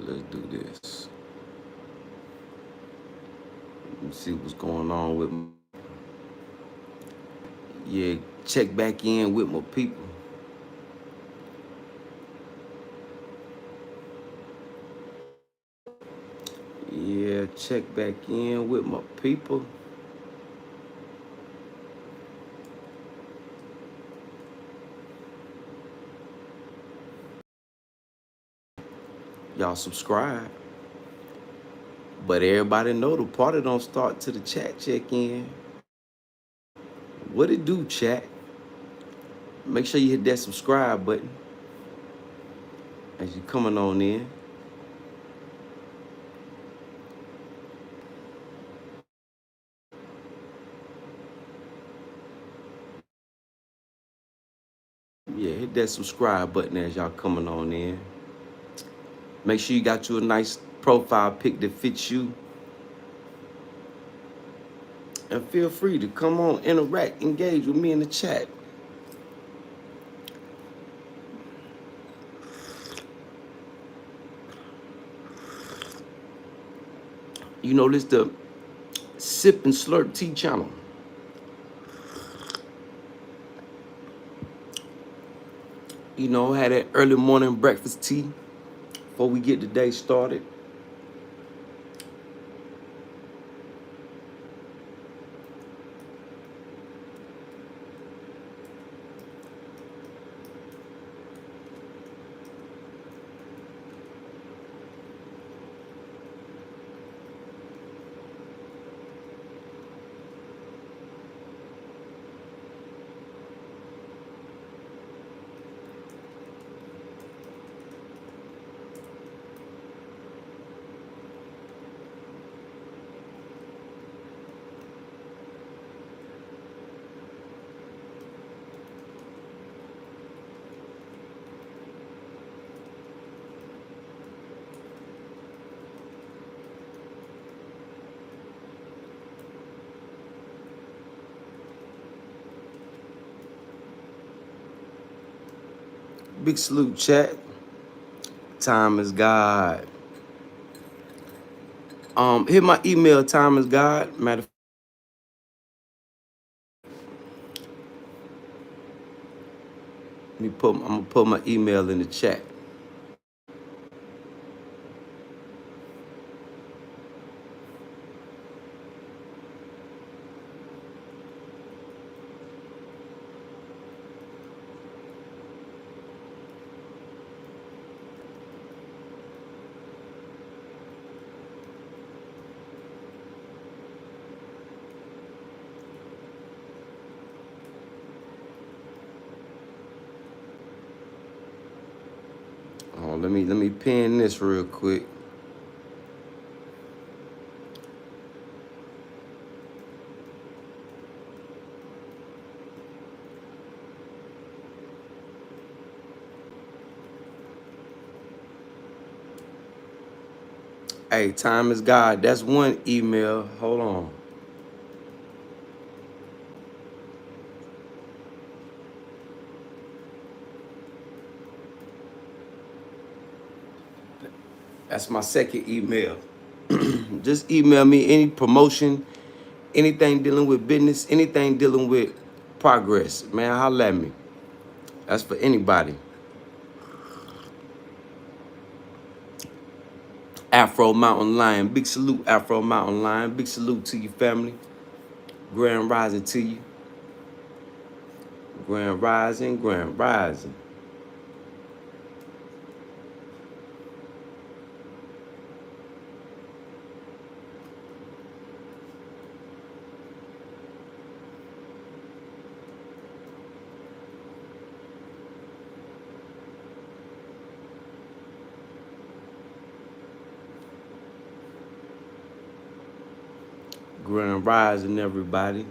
let's do this. Let me see what's going on with my, yeah, check back in with my people. Yeah, check back in with my people. Y'all subscribe. But everybody know the party don't start till the chat check in. What it do, chat? Make sure you hit that subscribe button as you coming on in. Yeah, hit that subscribe button as y'all coming on in. Make sure you got you a nice profile pic that fits you. And feel free to come on, interact, engage with me in the chat. You know, this the Sip and Slurp Tea channel. You know, had that early morning breakfast tea before we get the day started. Big salute, chat. Time is God. Hit my email, time is God. Matter of I'm gonna put my email in the chat. Oh, let me pin this real quick. Hey, time is God. That's one email. Hold on. That's my second email. Just email me any promotion, anything dealing with business, anything dealing with progress. Man, holla at me. That's for anybody. Afro Mountain Lion. Big salute, Afro Mountain Lion. Big salute to your family. Grand rising to you. Grand rising, grand rising. Grand rising, everybody.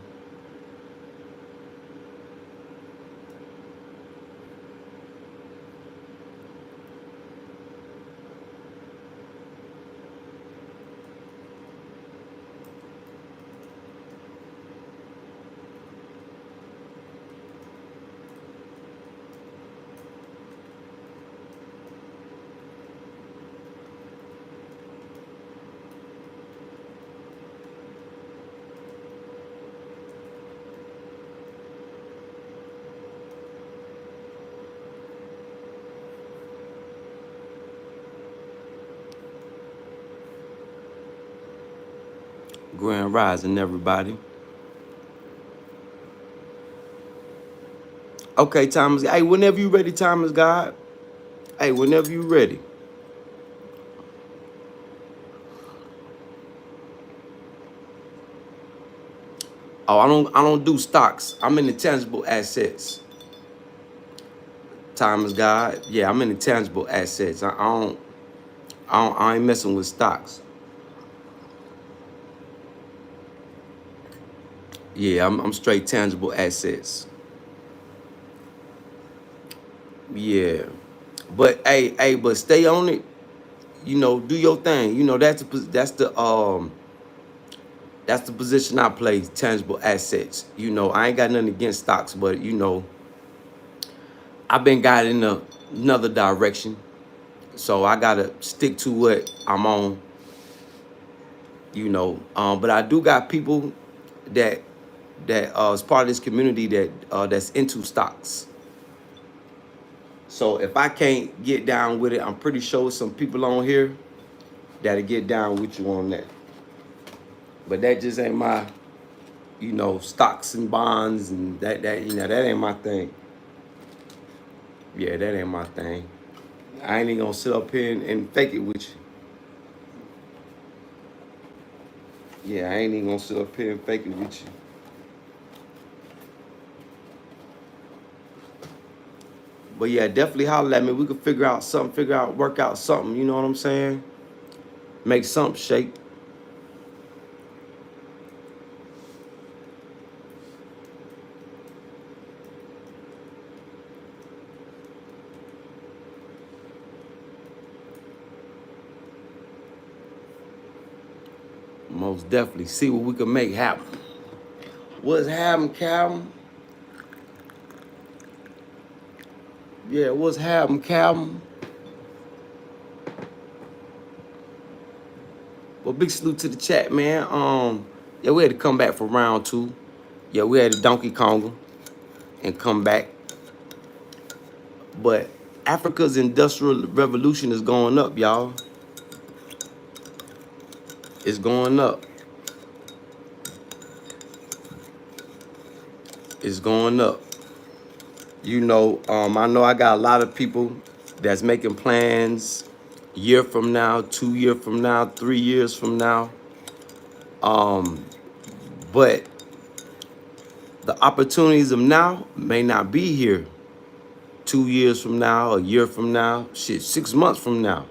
Grand Rising, everybody. Okay, Thomas. Hey, whenever you ready, Thomas God. Hey, whenever you ready. Oh, I don't do stocks. I'm in the tangible assets. Thomas God. Yeah, I'm in the tangible assets. I ain't messing with stocks. Yeah, I'm straight tangible assets. Yeah. But stay on it. Do your thing. That's the position I play, tangible assets. I ain't got nothing against stocks, but I've been guided in another direction. So I gotta stick to what I'm on. But I do got people that is part of this community that's into stocks. So if I can't get down with it, I'm pretty sure some people on here that'll get down with you on that. But that just ain't my, stocks and bonds and that ain't my thing. Yeah, that ain't my thing. I ain't even gonna sit up here and fake it with you. Yeah, I ain't even gonna sit up here and fake it with you. But yeah, definitely holler at me. We could work out something, you know what I'm saying? Make something shake. Most definitely. See what we can make happen. What's happening, Calvin? Yeah, what's happening, Calvin? Well, big salute to the chat, man. Yeah, we had to come back for round 2. Yeah, we had a Donkey Konga and come back. But Africa's industrial revolution is going up, y'all. It's going up. It's going up. I know I got a lot of people that's making plans year from now, 2 years from now, 3 years from now. But the opportunities of now may not be here 2 years from now, a year from now, 6 months from now.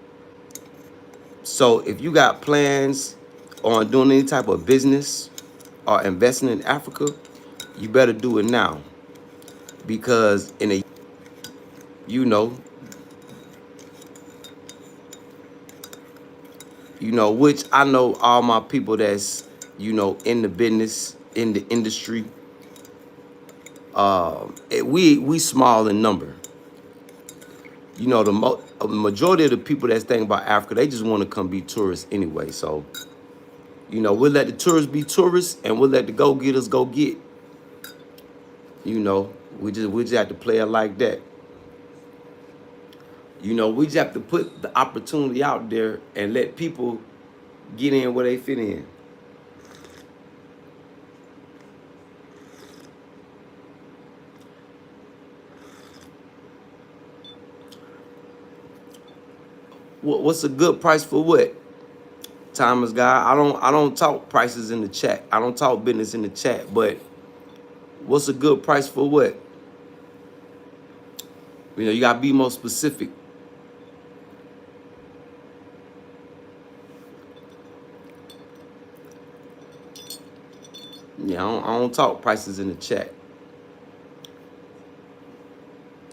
So if you got plans on doing any type of business or investing in Africa, you better do it now. Because which I know all my people that's, in the business, in the industry, we small in number. The majority of the people that's thinking about Africa, they just want to come be tourists anyway. So, we'll let the tourists be tourists and we'll let the go-getters go get. We just have to play it like that. We just have to put the opportunity out there and let people get in where they fit in. What's a good price for what? Thomas guy, I don't talk prices in the chat. I don't talk business in the chat, but what's a good price for what? You gotta be more specific. Yeah, I don't talk prices in the chat.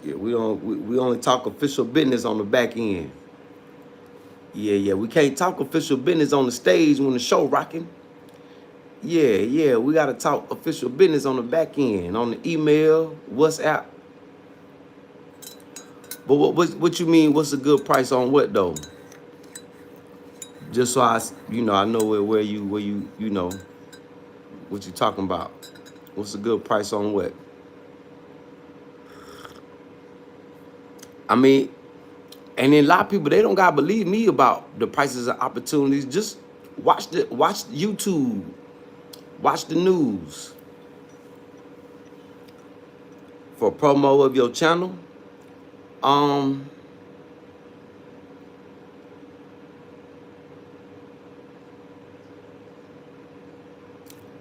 Yeah, we only talk official business on the back end. Yeah, we can't talk official business on the stage when the show rocking. Yeah, we gotta talk official business on the back end, on the email, WhatsApp. But what you mean? What's a good price on what though? Just so I know where you what you talking about. What's a good price on what? I mean, and then a lot of people, they don't gotta believe me about the prices and opportunities. Just watch YouTube Watch the news. For promo of your channel,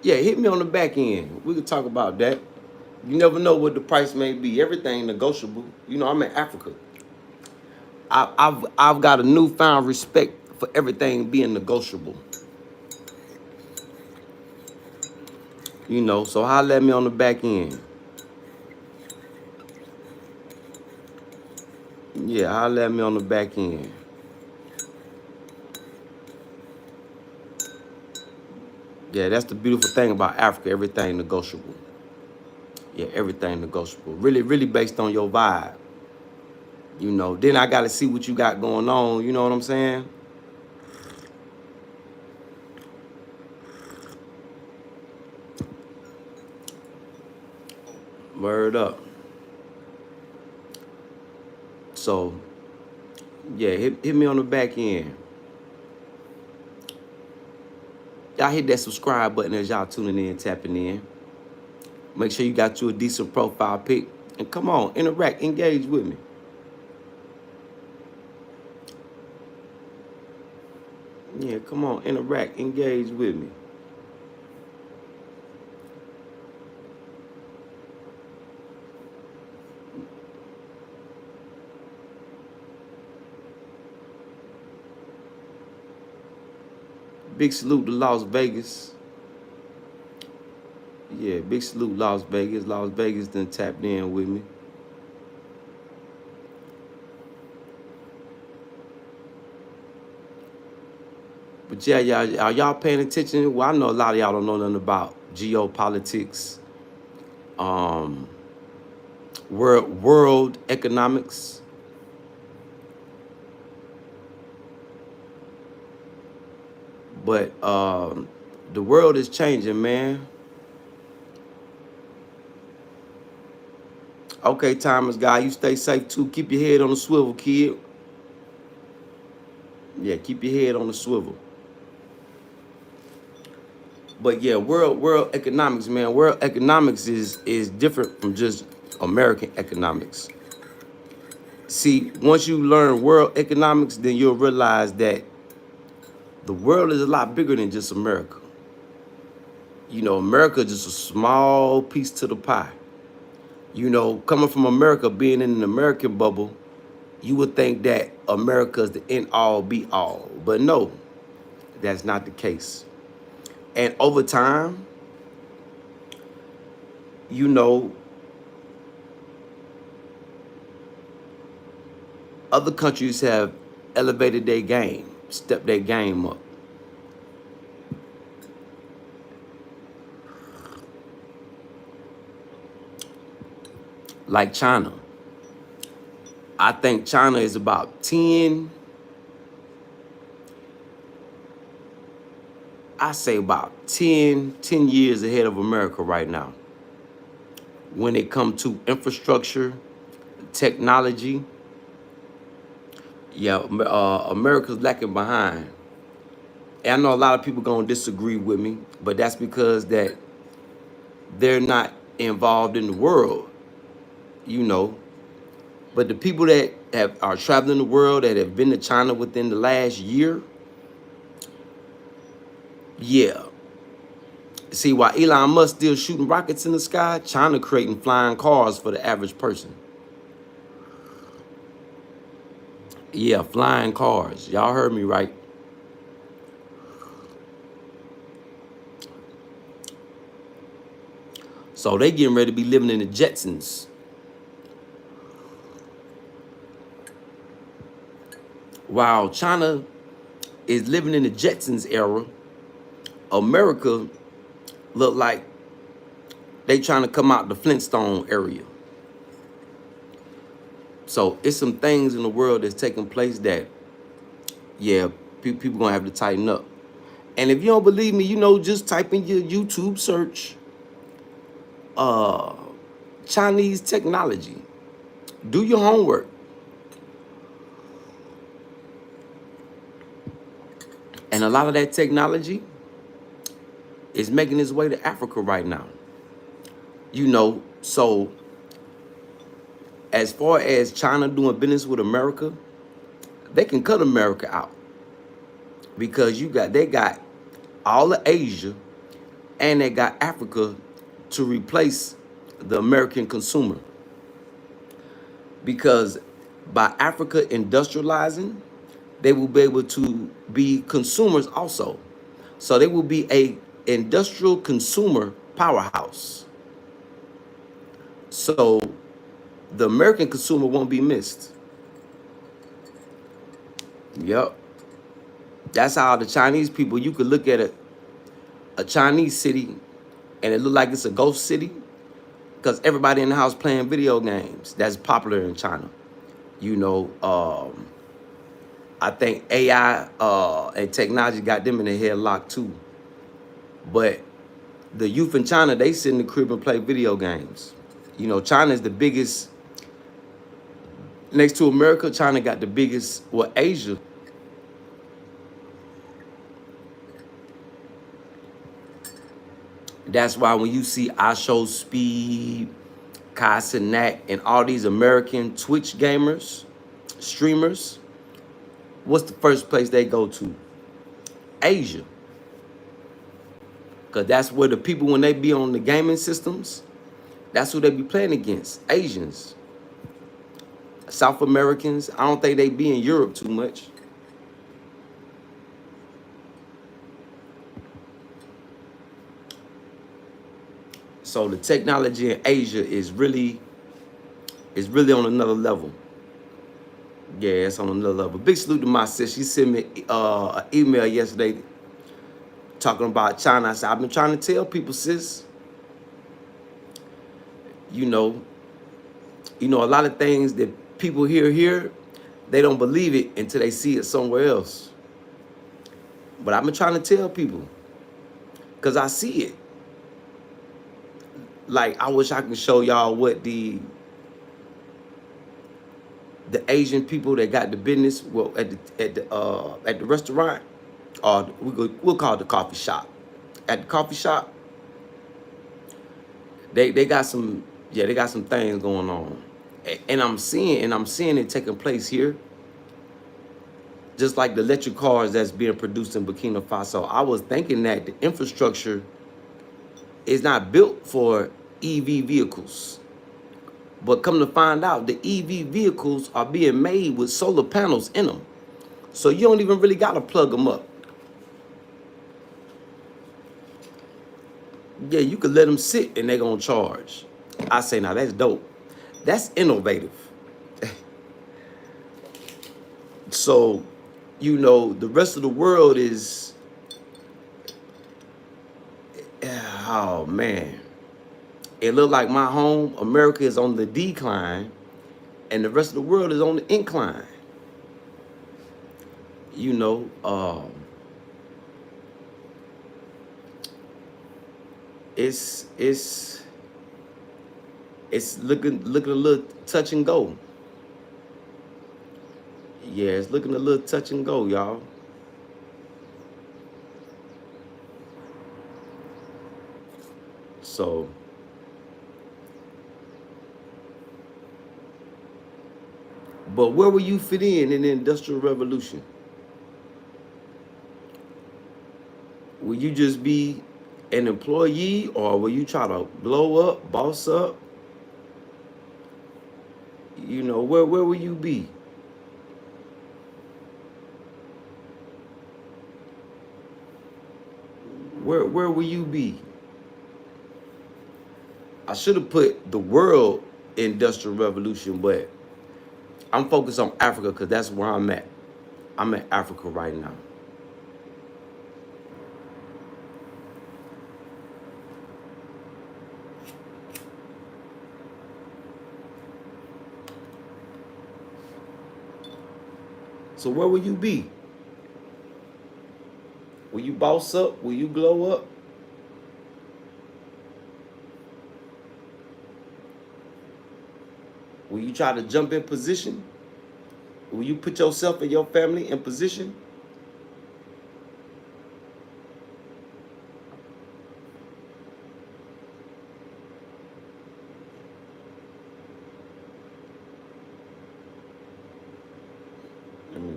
yeah, hit me on the back end. We could talk about that. You never know what the price may be. Everything negotiable. You know, I'm in Africa. I've got a newfound respect for everything being negotiable. You know, so holla at me on the back end. Yeah, holla at me on the back end. Yeah, that's the beautiful thing about Africa. Everything negotiable. Yeah, everything negotiable. Really, really based on your vibe. You know, then I got to see what you got going on. You know what I'm saying? Word up. So, yeah, hit me on the back end. Y'all hit that subscribe button as y'all tuning in, tapping in. Make sure you got you a decent profile pic. And come on, interact, engage with me. Yeah, come on, interact, engage with me. Big salute to Las Vegas. Yeah, big salute Las Vegas. Las Vegas done tapped in with me. But yeah, y'all paying attention? Well, I know a lot of y'all don't know nothing about geopolitics, world economics. But the world is changing, man. Okay, Thomas guy, you stay safe too. Keep your head on the swivel, kid. Yeah, keep your head on the swivel. But yeah, world economics, man. World economics is different from just American economics. See, once you learn world economics, then you'll realize that the world is a lot bigger than just America. You know, America is just a small piece to the pie. You know, coming from America, being in an American bubble, you would think that America is the end all be all. But no, that's not the case. And over time, you know, other countries have elevated their game, stepped their game up. Like China. I think China is about 10, I say about 10 years ahead of America right now. When it comes to infrastructure, technology, yeah, America's lacking behind. And I know a lot of people gonna disagree with me, but that's because that they're not involved in the world, you know. But the people that are traveling the world, that have been to China within the last year, yeah. See, while Elon Musk still shooting rockets in the sky, China creating flying cars for the average person. Yeah, flying cars. Y'all heard me right. So they getting ready to be living in the Jetsons. While China is living in the Jetsons era, America look like they trying to come out the Flintstone area. So it's some things in the world that's taking place that, yeah, people gonna have to tighten up. And if you don't believe me, you know, just type in your YouTube search, Chinese technology. Do your homework. And a lot of that technology is making its way to Africa right now. You know, so as far as China doing business with America, they can cut America out because they got all of Asia and they got Africa to replace the American consumer. Because by Africa industrializing, they will be able to be consumers also. So they will be a industrial consumer powerhouse. So the American consumer won't be missed. Yep. That's how the Chinese people, you could look at a Chinese city and it look like it's a ghost city because everybody in the house playing video games. That's popular in China. You know, I think AI and technology got them in the headlock too. But the youth in China, they sit in the crib and play video games. You know, China is the biggest, next to America, China got the biggest, well, Asia. That's why when you see I Show Speed, cashapp, and all these American Twitch gamers, streamers, what's the first place they go to? Asia. Because that's where the people, when they be on the gaming systems, that's who they be playing against. Asians. South Americans. I don't think they be in Europe too much. So the technology in Asia is really on another level. Yeah, it's on another level. Big salute to my sis. She sent me an email yesterday talking about China. I said, I've been trying to tell people, sis, you know, a lot of things that people hear here, they don't believe it until they see it somewhere else. But I've been trying to tell people because I see it. Like, I wish I could show y'all what the Asian people that got the business, well, at the restaurant, or we'll call it the coffee shop. At the coffee shop, they got some, yeah, they got some things going on, and I'm seeing it taking place here. Just like the electric cars that's being produced in Burkina Faso, I was thinking that the infrastructure is not built for EV vehicles. But come to find out, the EV vehicles are being made with solar panels in them. So you don't even really got to plug them up. Yeah, you could let them sit and they're going to charge. I say, now that's dope. That's innovative. So, the rest of the world is, oh man. It looked like my home, America, is on the decline, and the rest of the world is on the incline. It's looking a little touch and go. Yeah, it's looking a little touch and go, y'all. So but where will you fit in the Industrial Revolution? Will you just be an employee, or will you try to blow up, boss up? Where will you be? Where will you be? I should have put the world industrial revolution, but I'm focused on Africa because that's where I'm at. I'm in Africa right now. So where will you be? Will you boss up? Will you glow up? Will you try to jump in position? Will you put yourself and your family in position?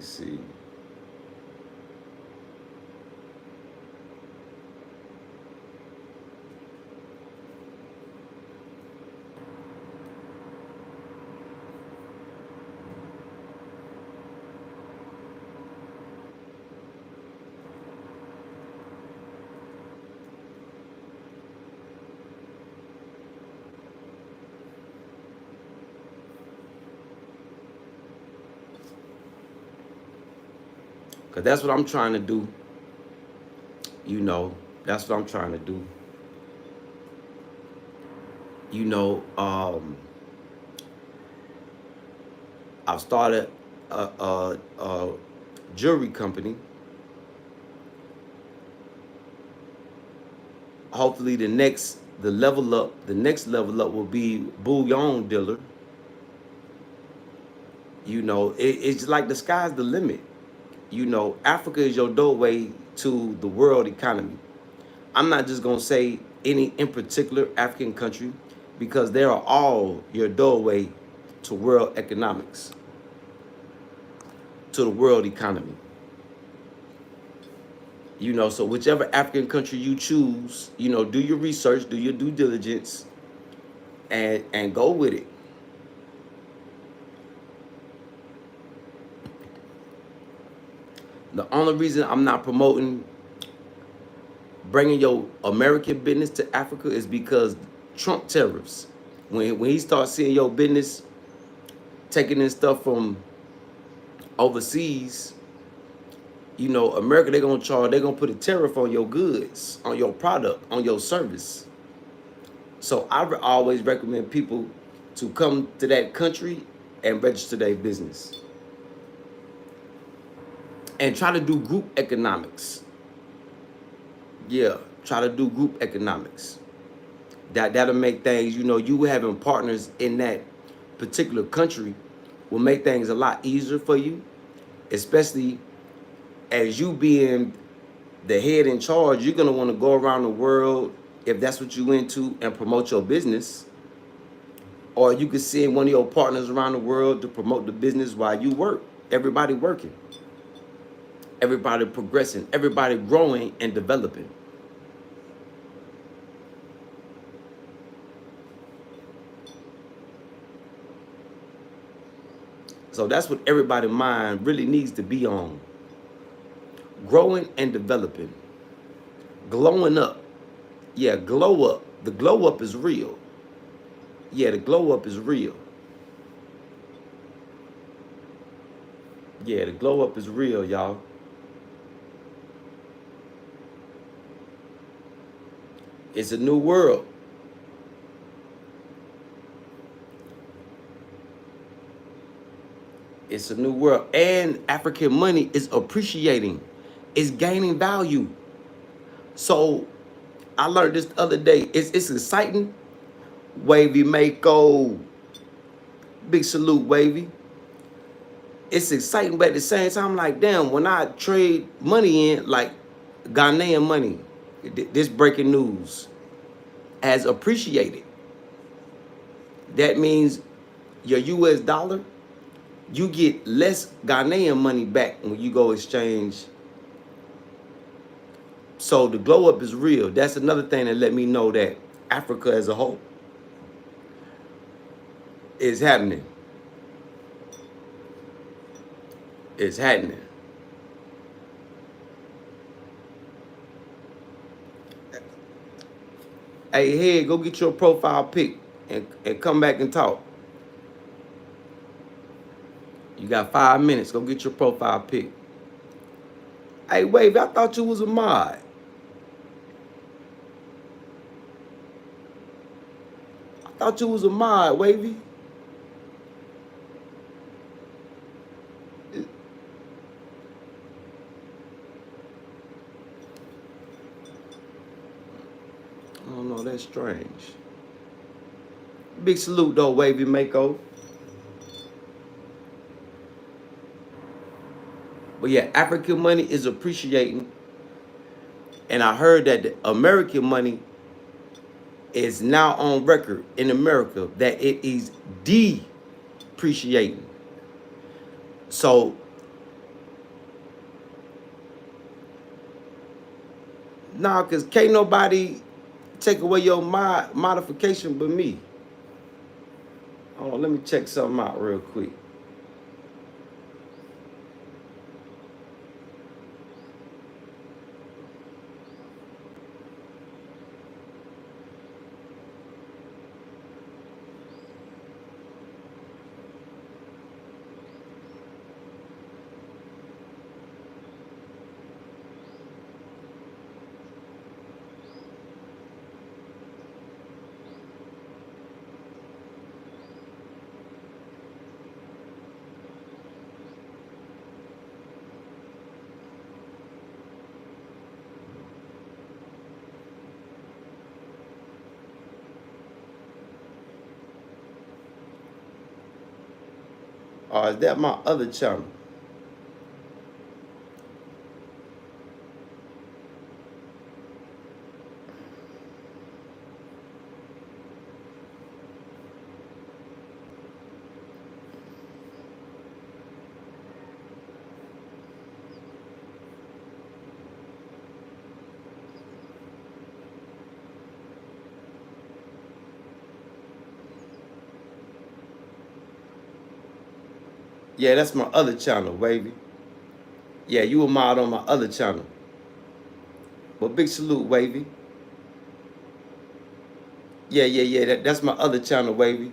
see. Because that's what I'm trying to do. You know, that's what I'm trying to do. You know, I've started a jewelry company. Hopefully, the next level up will be bullion dealer. You know, it's like the sky's the limit. You know, Africa is your doorway to the world economy. I'm not just gonna say any in particular African country because they are all your doorway to world economics, to the world economy. You know, so whichever African country you choose, you know, do your research, do your due diligence, and go with it. The only reason I'm not promoting bringing your American business to Africa is because Trump tariffs. When he starts seeing your business taking in stuff from overseas, you know, America, they're gonna put a tariff on your goods, on your product, on your service. So I always recommend people to come to that country and register their business and try to do group economics. Yeah, try to do group economics. That'll make things, you know, you having partners in that particular country will make things a lot easier for you, especially as you being the head in charge. You're gonna want to go around the world if that's what you into and promote your business, or you could send one of your partners around the world to promote the business while you work. Everybody working, everybody progressing, everybody growing and developing. So that's what everybody's mind really needs to be on. Growing and developing. Glowing up. Yeah, glow up. The glow up is real. Yeah, the glow up is real. Yeah, the glow up is real, y'all. It's a new world. It's a new world. And African money is appreciating. It's gaining value. So I learned this the other day. It's exciting. Wavy Mako. Big salute, Wavy. It's exciting, but at the same time, I'm like, damn, when I trade money in, like Ghanaian money, this breaking news, has appreciated. That means your US dollar, you get less Ghanaian money back when you go exchange. So the glow up is real. That's another thing that let me know that Africa as a whole is happening. It's happening. Hey, hey, go get your profile pic and come back and talk. You got 5 minutes. Go get your profile pic. Hey, Wavy, I thought you was a mod. I thought you was a mod, Wavy. I don't know, that's strange. Big salute though, Wavy Mako. But yeah, African money is appreciating. And I heard that the American money is now on record in America that it is depreciating. So Nah, cause can't nobody take away your modification but me. Oh, let me check something out real quick. Is that my other channel? Yeah, that's my other channel, Wavy. Yeah, you a mod on my other channel. But big salute, Wavy. Yeah. That's my other channel, Wavy.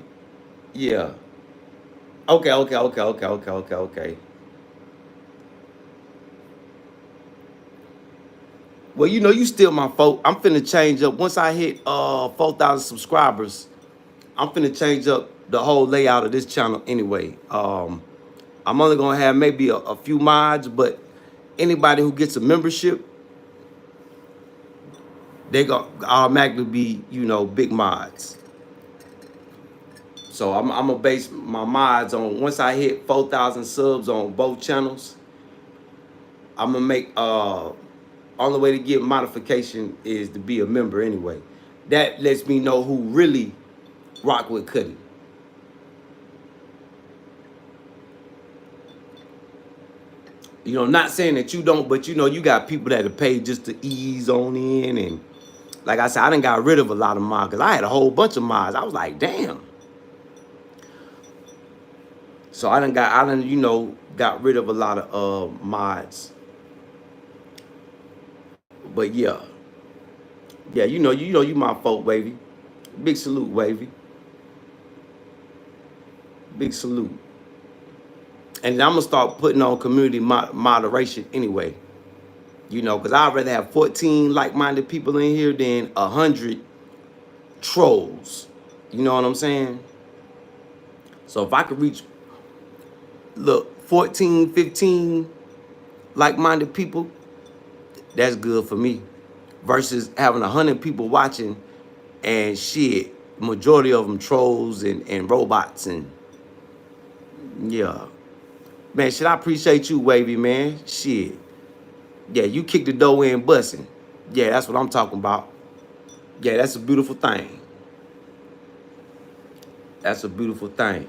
Yeah. Okay. Well, you know, you still my folk. I'm finna change up once I hit 4,000 subscribers. I'm finna change up the whole layout of this channel anyway. I'm only gonna have maybe a few mods, but anybody who gets a membership, they gonna automatically be, you know, big mods. So I'm gonna base my mods on once I hit 4,000 subs on both channels. I'm gonna make only way to get modification is to be a member anyway. That lets me know who really rock with Kutty. You know, not saying that you don't, but you know, you got people that are paid just to ease on in. And like I said, I done got rid of a lot of mods because I had a whole bunch of mods. I was like, damn. So I done, you know, got rid of a lot of mods. But yeah. Yeah, you know, you my folk, Wavy. Big salute, Wavy. Big salute. And I'm gonna start putting on community moderation anyway. You know, because I'd rather have 14 like-minded people in here than 100 trolls. You know what I'm saying? So if I could reach, look, 14, 15 like-minded people, that's good for me. Versus having 100 people watching and shit, majority of them trolls and robots and yeah. Man, shit, I appreciate you, Wavy, man. Shit. Yeah, you kicked the door in busting. Yeah, that's what I'm talking about. Yeah, that's a beautiful thing. That's a beautiful thing.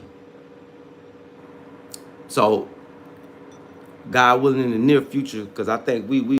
So, God willing, in the near future, because I think we